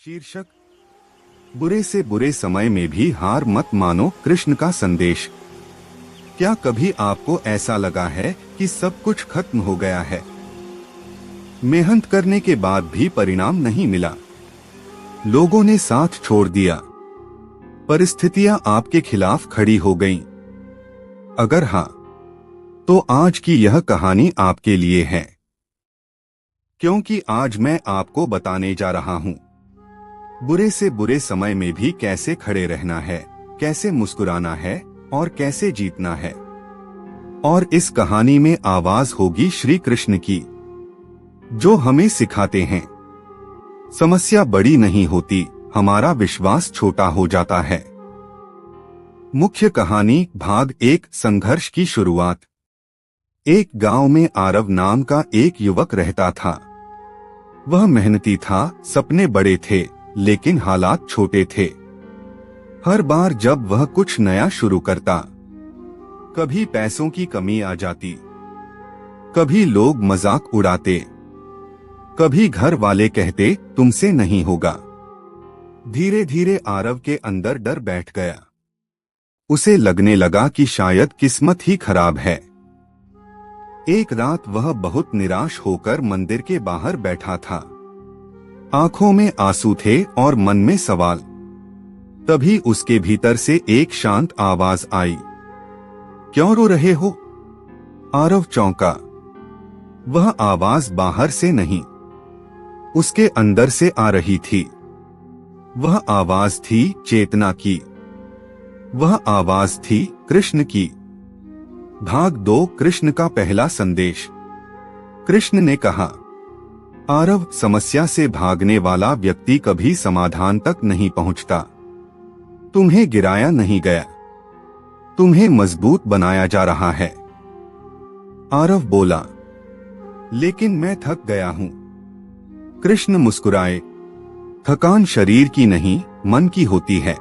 शीर्षक, बुरे से बुरे समय में भी हार मत मानो, कृष्ण का संदेश। क्या कभी आपको ऐसा लगा है कि सब कुछ खत्म हो गया है? मेहनत करने के बाद भी परिणाम नहीं मिला, लोगों ने साथ छोड़ दिया, परिस्थितियां आपके खिलाफ खड़ी हो गईं। अगर हाँ, तो आज की यह कहानी आपके लिए है, क्योंकि आज मैं आपको बताने जा रहा हूं बुरे से बुरे समय में भी कैसे खड़े रहना है, कैसे मुस्कुराना है और कैसे जीतना है। और इस कहानी में आवाज होगी श्री कृष्ण की, जो हमें सिखाते हैं समस्या बड़ी नहीं होती, हमारा विश्वास छोटा हो जाता है। मुख्य कहानी भाग 1, संघर्ष की शुरुआत। एक गांव में आरव नाम का एक युवक रहता था। वह मेहनती था, सपने बड़े थे, लेकिन हालात छोटे थे। हर बार जब वह कुछ नया शुरू करता, कभी पैसों की कमी आ जाती, कभी लोग मजाक उड़ाते, कभी घर वाले कहते तुमसे नहीं होगा। धीरे धीरे आरव के अंदर डर बैठ गया। उसे लगने लगा कि शायद किस्मत ही खराब है। एक रात वह बहुत निराश होकर मंदिर के बाहर बैठा था। आंखों में आंसू थे और मन में सवाल। तभी उसके भीतर से एक शांत आवाज आई, क्यों रो रहे हो? आरव चौंका। वह आवाज बाहर से नहीं, उसके अंदर से आ रही थी। वह आवाज थी चेतना की। वह आवाज थी कृष्ण की। भाग 2, कृष्ण का पहला संदेश। कृष्ण ने कहा, आरव, समस्या से भागने वाला व्यक्ति कभी समाधान तक नहीं पहुंचता। तुम्हें गिराया नहीं गया, तुम्हें मजबूत बनाया जा रहा है। आरव बोला, लेकिन मैं थक गया हूं। कृष्ण मुस्कुराए, थकान शरीर की नहीं, मन की होती है,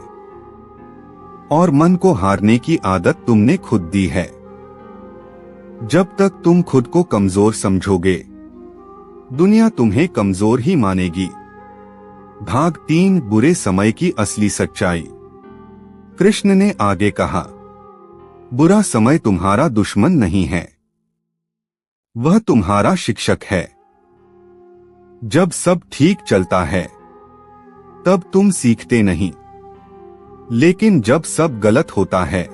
और मन को हारने की आदत तुमने खुद दी है। जब तक तुम खुद को कमजोर समझोगे, दुनिया तुम्हें कमजोर ही मानेगी। भाग 3, बुरे समय की असली सच्चाई। कृष्ण ने आगे कहा, बुरा समय तुम्हारा दुश्मन नहीं है, वह तुम्हारा शिक्षक है। जब सब ठीक चलता है, तब तुम सीखते नहीं, लेकिन जब सब गलत होता है,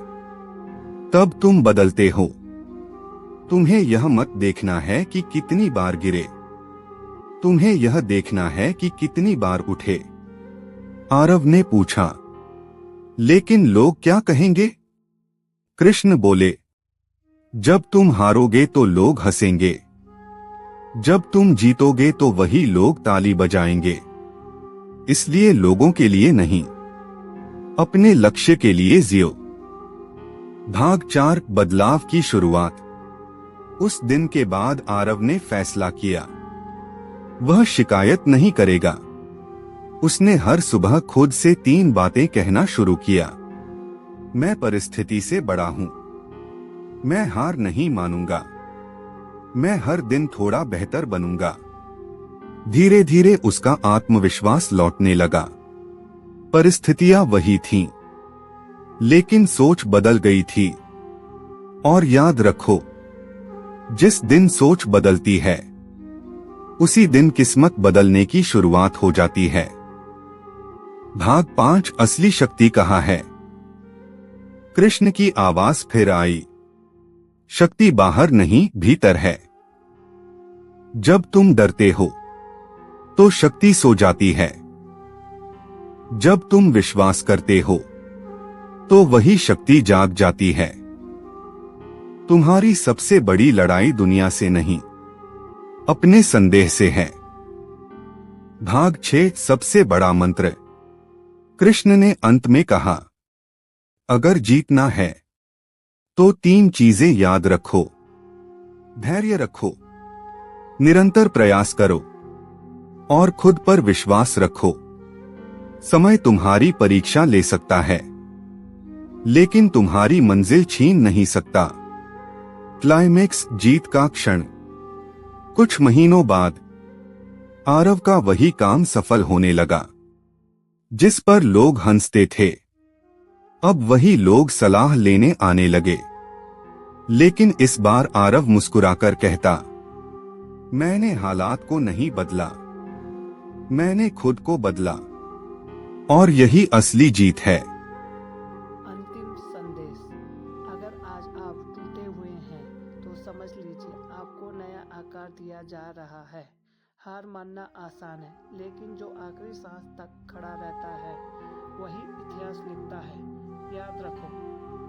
तब तुम बदलते हो। तुम्हें यह मत देखना है कि कितनी बार गिरे, तुम्हें यह देखना है कि कितनी बार उठे। आरव ने पूछा, लेकिन लोग क्या कहेंगे? कृष्ण बोले, जब तुम हारोगे तो लोग हंसेंगे, जब तुम जीतोगे तो वही लोग ताली बजाएंगे। इसलिए लोगों के लिए नहीं, अपने लक्ष्य के लिए जियो। भाग 4, बदलाव की शुरुआत। उस दिन के बाद आरव ने फैसला किया, वह शिकायत नहीं करेगा। उसने हर सुबह खुद से 3 बातें कहना शुरू किया। मैं परिस्थिति से बड़ा हूं, मैं हार नहीं मानूंगा, मैं हर दिन थोड़ा बेहतर बनूंगा। धीरे धीरे उसका आत्मविश्वास लौटने लगा। परिस्थितियां वही थीं, लेकिन सोच बदल गई थी। और याद रखो, जिस दिन सोच बदलती है, उसी दिन किस्मत बदलने की शुरुआत हो जाती है। भाग 5, असली शक्ति कहाँ है? कृष्ण की आवाज फिर आई, शक्ति बाहर नहीं, भीतर है। जब तुम डरते हो, तो शक्ति सो जाती है। जब तुम विश्वास करते हो, तो वही शक्ति जाग जाती है। तुम्हारी सबसे बड़ी लड़ाई दुनिया से नहीं, अपने संदेह से है। भाग 6, सबसे बड़ा मंत्र। कृष्ण ने अंत में कहा, अगर जीतना है, तो 3 चीजें याद रखो। धैर्य रखो, निरंतर प्रयास करो, और खुद पर विश्वास रखो। समय तुम्हारी परीक्षा ले सकता है, लेकिन तुम्हारी मंजिल छीन नहीं सकता। क्लाइमेक्स, जीत का क्षण। कुछ महीनों बाद आरव का वही काम सफल होने लगा। जिस पर लोग हंसते थे, अब वही लोग सलाह लेने आने लगे। लेकिन इस बार आरव मुस्कुराकर कहता, मैंने हालात को नहीं बदला, मैंने खुद को बदला, और यही असली जीत है। अंतिम संदेश। अगर आज आप टूटे हुए हैं तो समझ लीजिए आपको नया आकार दिया जा रहा है। हार मानना आसान है, लेकिन जो आखिरी सांस तक खड़ा रहता है वही इतिहास लिखता है। याद रखो,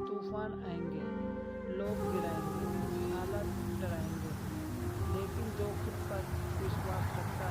तूफान आएंगे, लोग गिराएंगे, हालात डराएंगे, लेकिन जो खुद पर विश्वास रखता